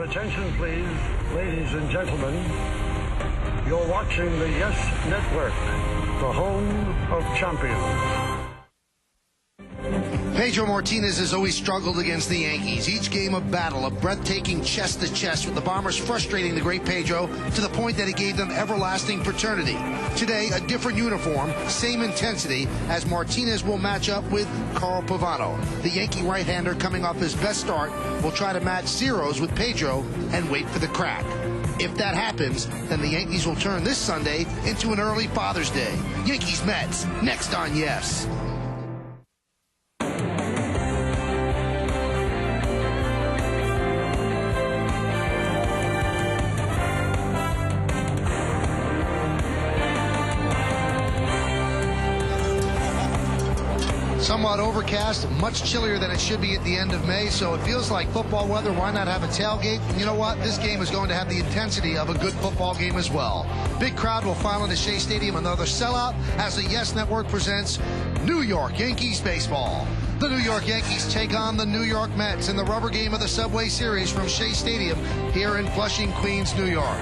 Your attention, please, ladies and gentlemen. You're watching the Yes Network, the home of champions. Pedro Martinez has always struggled against the Yankees. Each game a battle, a breathtaking chest-to-chest, with the Bombers frustrating the great Pedro to the point that he gave them everlasting paternity. Today, a different uniform, same intensity, as Martinez will match up with Carl Pavano. The Yankee right-hander, coming off his best start, will try to match zeros with Pedro and wait for the crack. If that happens, then the Yankees will turn this Sunday into an early Father's Day. Yankees-Mets, next on Yes. Somewhat overcast, much chillier than it should be at the end of May, so it feels like football weather. Why not have a tailgate? You know what? This game is going to have the intensity of a good football game as well. Big crowd will file into Shea Stadium, another sellout, as the Yes Network presents New York Yankees baseball. The New York Yankees take on the New York Mets in the rubber game of the Subway Series from Shea Stadium here in Flushing, Queens, New York.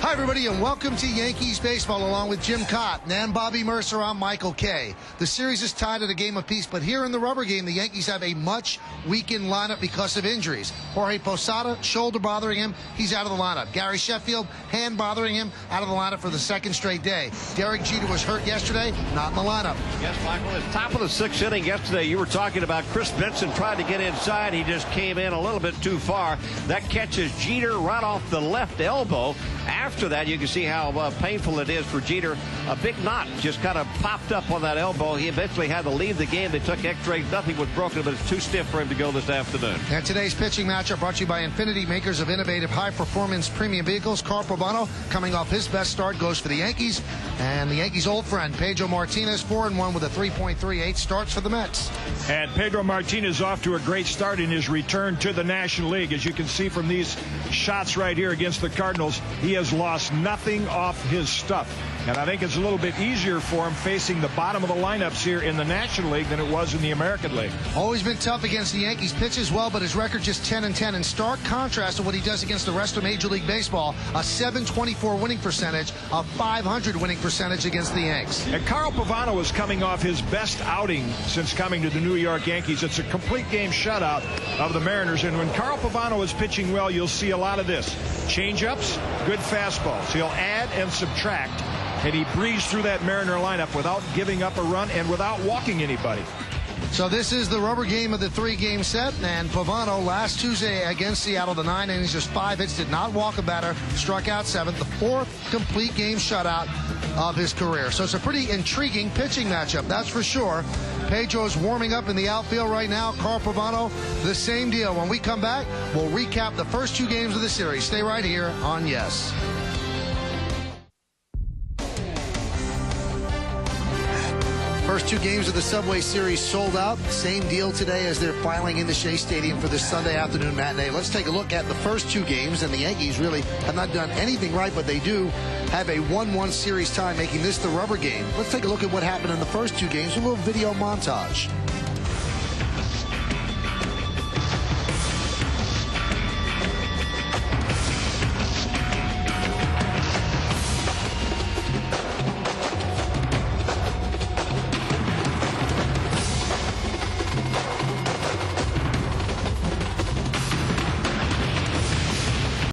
Hi, everybody, and welcome to Yankees baseball. Along with Jim Cotton and Bobby Mercer, I'm Michael Kay. The series is tied at a game apiece, but here in the rubber game, the Yankees have a much weakened lineup because of injuries. Jorge Posada, shoulder bothering him, he's out of the lineup. Gary Sheffield, hand bothering him, out of the lineup for the second straight day. Derek Jeter was hurt yesterday, not in the lineup. Yes, Michael, at the top of the sixth inning yesterday, you were talking about Chris Benson trying to get inside. He just came in a little bit too far. That catches Jeter right off the left elbow. After that, you can see how painful it is for Jeter. A big knot just kind of popped up on that elbow. He eventually had to leave the game. They took x-rays. Nothing was broken, but it's too stiff for him to go this afternoon. And today's pitching matchup brought to you by Infinity, makers of innovative high-performance premium vehicles. Carl Pavano, coming off his best start, goes for the Yankees. And the Yankees' old friend, Pedro Martinez, 4-1 with a 3.38, starts for the Mets. And Pedro Martinez off to a great start in his return to the National League. As you can see from these shots right here against the Cardinals, he has lost nothing off his stuff. And I think it's a little bit easier for him facing the bottom of the lineups here in the National League than it was in the American League. Always been tough against the Yankees. Pitches well, but his record just 10-10. In stark contrast to what he does against the rest of Major League Baseball, a .724 winning percentage, a .500 winning percentage against the Yanks. And Carl Pavano is coming off his best outing since coming to the New York Yankees. It's a complete game shutout of the Mariners. And when Carl Pavano is pitching well, you'll see a lot of this. Change-ups, good fastballs. He'll add and subtract. And he breezed through that Mariner lineup without giving up a run and without walking anybody. So this is the rubber game of the three-game set, and Pavano last Tuesday against Seattle, the 9 innings, just 5 hits, did not walk a batter, struck out 7, the 4th complete game shutout of his career. So it's a pretty intriguing pitching matchup, that's for sure. Pedro's warming up in the outfield right now. Carl Pavano, the same deal. When we come back, we'll recap the first 2 games of the series. Stay right here on Yes. First 2 games of the Subway Series sold out. Same deal today as they're filing into Shea Stadium for this Sunday afternoon matinee. Let's take a look at the first 2 games, and the Yankees really have not done anything right, but they do have a 1-1 series tie, making this the rubber game. Let's take a look at what happened in the first 2 games, a little video montage.